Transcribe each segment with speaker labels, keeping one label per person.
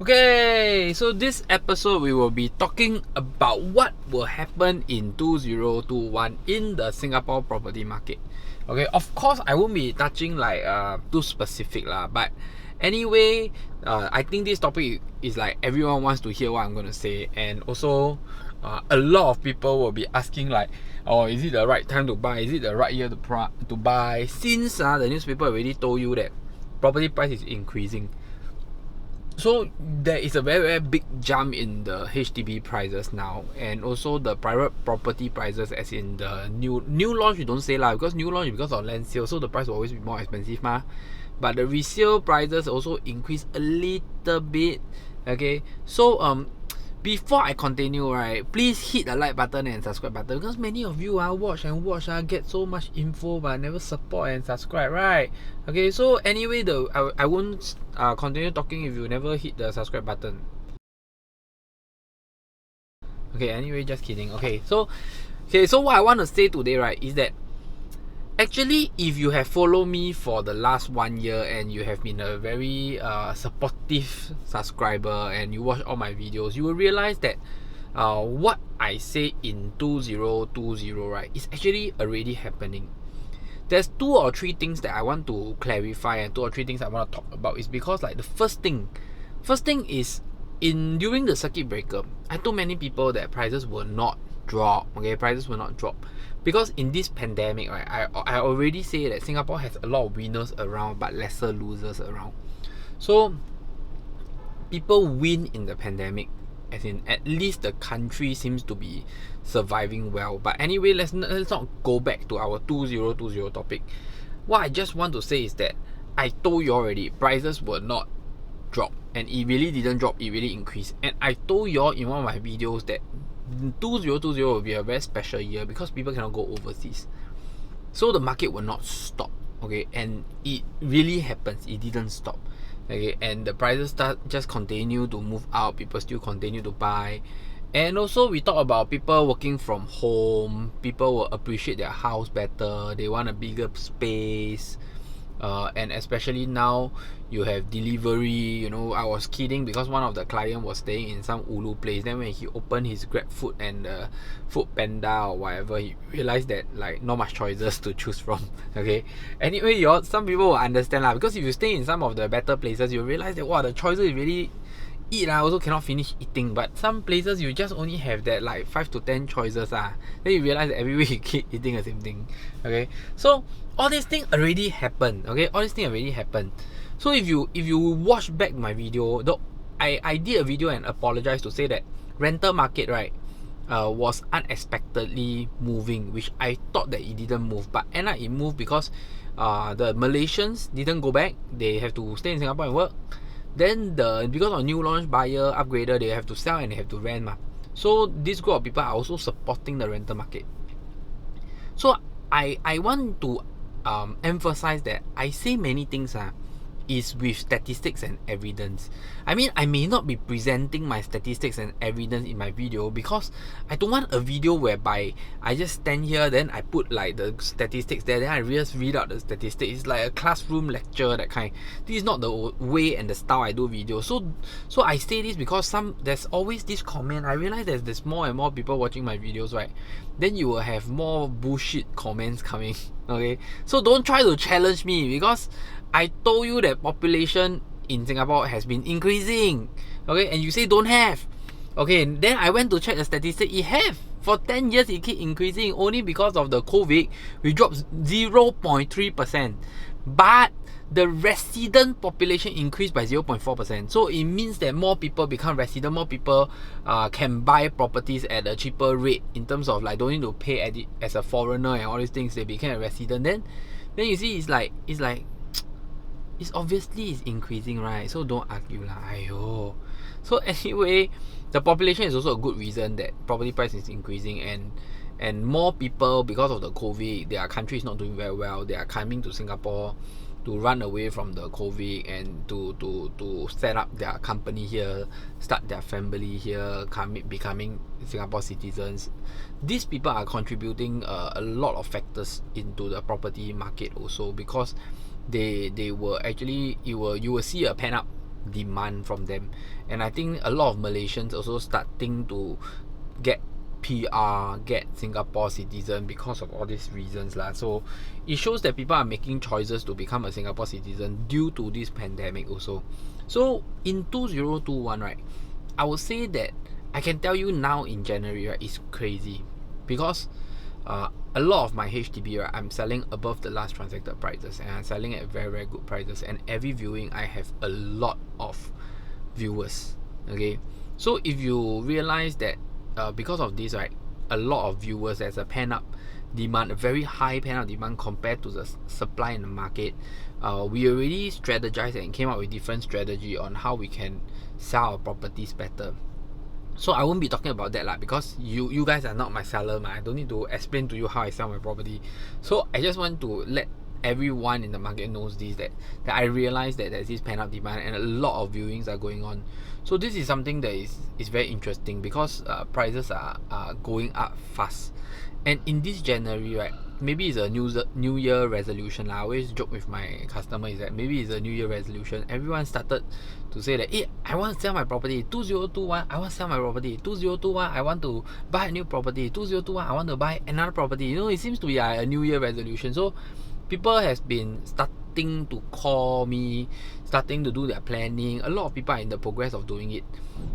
Speaker 1: Okay, so this episode we will be talking about what will happen in 2021 in the Singapore property market. Okay, of course I won't be touching like too specific lah, but anyway, I think this topic is like everyone wants to hear what I'm gonna say, and also a lot of people will be asking like, oh, is it the right time to buy? Is it the right year to buy? Since the newspaper already told you that property price is increasing. So there is a very big jump in the HDB prices now, and also the private property prices, as in the new launch. You don't say lah, because new launch is because of land sale, so the price will always be more expensive mah. But the resale prices also increase a little bit. Okay, so before I continue, right, please hit the like button and subscribe button, because many of you watch get so much info but never support and subscribe, right? Okay, so anyway, I won't continue talking if you never hit the subscribe button. Okay, anyway, just kidding. Okay, so what I want to say today, right, is that actually, if you have followed me for the last 1 year and you have been a very supportive subscriber and you watch all my videos, you will realize that what I say in 2020, right, is actually already happening. There's 2 or 3 things that I want to clarify, and 2 or 3 things I want to talk about. Is because like the first thing is, during the circuit breaker, I told many people that prices will not drop. Okay, prices will not drop. Because in this pandemic, right, I already say that Singapore has a lot of winners around but lesser losers around. So people win in the pandemic, as in at least the country seems to be surviving well. But anyway, let's not go back to our 2020 topic. What I just want to say is that I told you already, prices will not drop, and it really didn't drop, it really increased. And I told you all in one of my videos that 2020 will be a very special year because people cannot go overseas, so the market will not stop. Okay, and it really happens, it didn't stop. Okay, and the prices just continue to move out, people still continue to buy. And also we talk about people working from home, people will appreciate their house better, they want a bigger space. And especially now you have delivery. I was kidding because one of the client was staying in some ulu place. Then when he opened his Grab Food and Food Panda or whatever, he realized that like not much choices to choose from. Okay. Anyway, some people will understand lah, because if you stay in some of the better places, you realize that wow, the choices is really also cannot finish eating. But some places you just only have that like 5 to 10 choices then you realize that every week you keep eating the same thing. Okay, so all these things already happened. Okay, all these things already happened. So if you watch back my video, I did a video and apologize to say that rental market, right, was unexpectedly moving, which I thought that it didn't move, but end up it moved because the Malaysians didn't go back, they have to stay in Singapore and work. Then because of new launch buyer upgrader, they have to sell and they have to rent mah. So this group of people are also supporting the rental market. So I want to emphasize that I say many things is with statistics and evidence. I mean, I may not be presenting my statistics and evidence in my video because I don't want a video whereby I just stand here, then I put like the statistics there, then I just read out the statistics. It's like a classroom lecture, that kind. This is not the way and the style I do videos. So I say this because there's always this comment. I realize there's more and more people watching my videos, right? Then you will have more bullshit comments coming. Okay, so don't try to challenge me, because I told you that population in Singapore has been increasing. Okay, and you say don't have. Okay, then I went to check the statistics. It have. For 10 years it keep increasing. Only because of the COVID we dropped 0.3%. But the resident population increased by 0.4%. So it means that more people become resident, more people can buy properties at a cheaper rate, in terms of like don't need to pay as a foreigner and all these things. They became a resident. Then you see it's like it's obviously increasing, right? So don't argue lah. Aiyo. So anyway, the population is also a good reason that property price is increasing, and more people, because of the COVID, their country is not doing very well, they are coming to Singapore to run away from the COVID and to set up their company here, start their family here, becoming Singapore citizens. These people are contributing a lot of factors into the property market also, because they were actually, you will see a pen up demand from them. And I think a lot of Malaysians also starting to get PR, get Singapore citizen because of all these reasons lah. So it shows that people are making choices to become a Singapore citizen due to this pandemic also. So in 2021, right, I would say that I can tell you now in January, right, it's crazy because a lot of my HDB, right, I'm selling above the last transacted prices, and I'm selling at very, very good prices. And every viewing, I have a lot of viewers. Okay, so if you realize that because of this, right, a lot of viewers, there's a pent-up demand, a very high pent-up demand compared to the supply in the market. We already strategized and came up with different strategy on how we can sell our properties better. So I won't be talking about that lah, because you guys are not my seller, I don't need to explain to you how I sell my property. So I just want to let everyone in the market knows this, that I realize that there's this pent-up demand and a lot of viewings are going on. So this is something that is very interesting because prices are going up fast. And in this January, right, maybe it's a new year resolution. I always joke with my customer is that maybe it's a new year resolution. Everyone started to say that, hey, I want to sell my property. 2021, I want to sell my property. 2021, I want to buy a new property. 2021, I want to buy another property. You know, it seems to be a new year resolution. So people has been starting to call me, starting to do their planning. A lot of people are in the progress of doing it.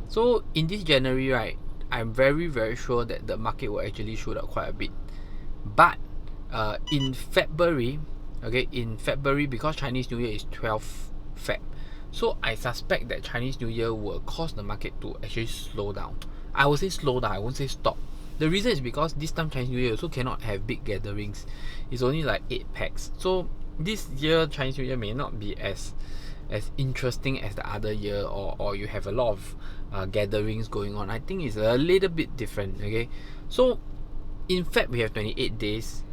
Speaker 1: So in this January, right, I'm very, very sure that the market will actually shoot up quite a bit. But in February, okay, because Chinese New Year is 12th Feb, so I suspect that Chinese New Year will cause the market to actually slow down. I will say slow down, I won't say stop. The reason is because this time Chinese New Year also cannot have big gatherings. It's only like 8 packs. So this year Chinese New Year may not be as interesting as the other year, or you have a lot of gatherings going on. I think it's a little bit different. Okay, so in fact we have 28 days.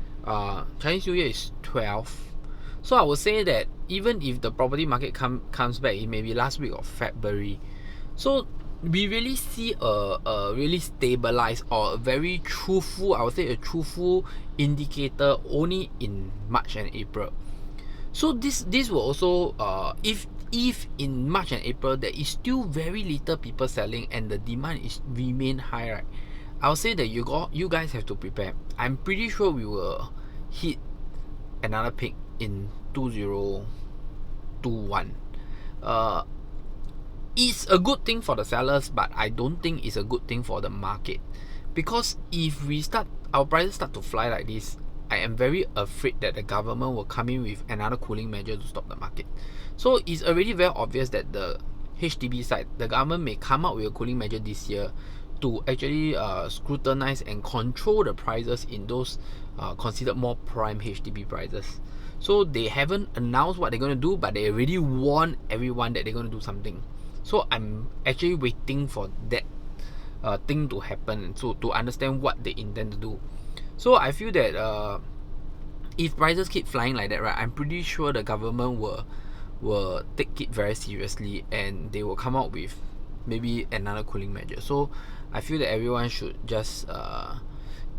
Speaker 1: Chinese New Year is 12. So I would say that even if the property market comes back in maybe last week of February, so we really see a really stabilized or a very truthful, I would say a truthful indicator only in March and April. So this will also if in March and April there is still very little people selling and the demand is remain high, right, I'll say that you guys have to prepare. I'm pretty sure we will hit another peak in 2021. It's a good thing for the sellers, but I don't think it's a good thing for the market, because if our prices start to fly like this, I am very afraid that the government will come in with another cooling measure to stop the market. So it's already very obvious that the HDB side, the government may come out with a cooling measure this year to actually scrutinize and control the prices in those considered more prime HDB prices. So they haven't announced what they're going to do, but they already warned everyone that they're going to do something. So I'm actually waiting for that thing to happen, so to understand what they intend to do. So I feel that if prices keep flying like that, right, I'm pretty sure the government will take it very seriously and they will come out with maybe another cooling measure. So I feel that everyone should just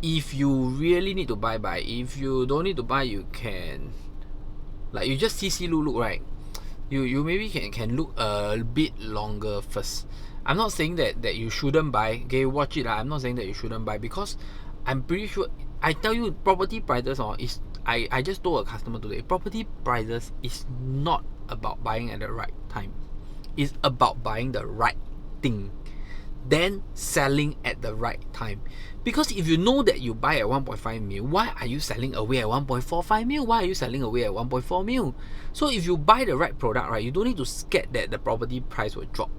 Speaker 1: if you really need to buy. If you don't need to buy, you can, like, you just see look, right, you maybe can look a bit longer first. I'm not saying that you shouldn't buy. Okay, watch it. I'm not saying that you shouldn't buy, because I'm pretty sure, I tell you, property prices is, I just told a customer today, property prices is not about buying at the right time. It's about buying the right thing, then selling at the right time. Because if you know that you buy at 1.5 mil, why are you selling away at 1.45 mil? Why are you selling away at 1.4 mil? So if you buy the right product, right, you don't need to scared that the property price will drop.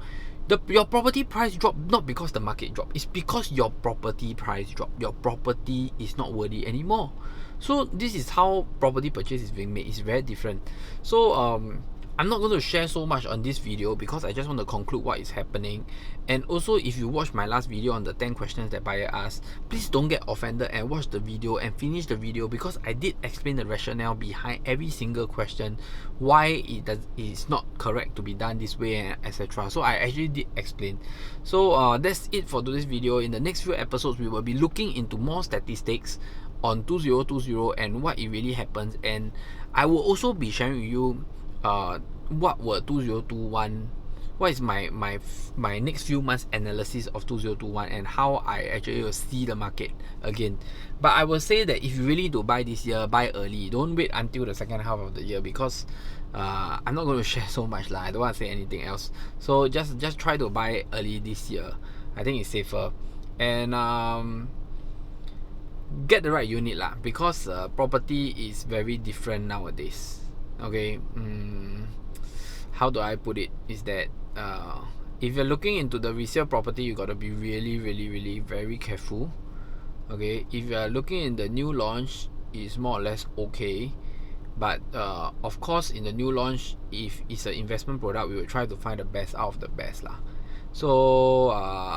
Speaker 1: Your property price drop not because the market drop, it's because your property price drop. Your property is not worthy anymore. So this is how property purchase is being made. It's very different. So I'm not going to share so much on this video because I just want to conclude what is happening. And also, if you watch my last video on the 10 questions that buyer asked, please don't get offended and watch the video and finish the video, because I did explain the rationale behind every single question, why it's not correct to be done this way, and etc. So I actually did explain. So that's it for today's video. In the next few episodes, we will be looking into more statistics on 2020 and what it really happens, and I will also be sharing with you what will 2021 what is my next few months analysis of 2021 and how I actually will see the market again. But I will say that if you really do buy this year, buy early. Don't wait until the second half of the year, because I'm not going to share so much lah. I don't want to say anything else. So just try to buy early this year. I think it's safer. And get the right unit lah, because property is very different nowadays. Okay, how do I put it? Is that if you're looking into the resale property, you got to be really very careful. Okay, if you are looking in the new launch, it's more or less okay. But of course, in the new launch, if it's an investment product, we will try to find the best out of the best lah. So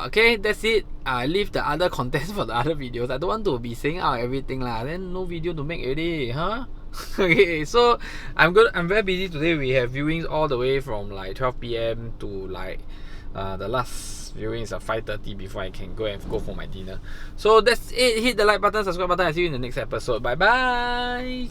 Speaker 1: okay, that's it. I leave the other contents for the other videos. I don't want to be saying out everything lah. Then no video to make already, huh? Okay, so I'm very busy today. We have viewings all the way from like 12 p.m. to like the last viewing is at 5:30 before I can go for my dinner. So that's it. Hit the like button, subscribe button. I see you in the next episode. Bye bye.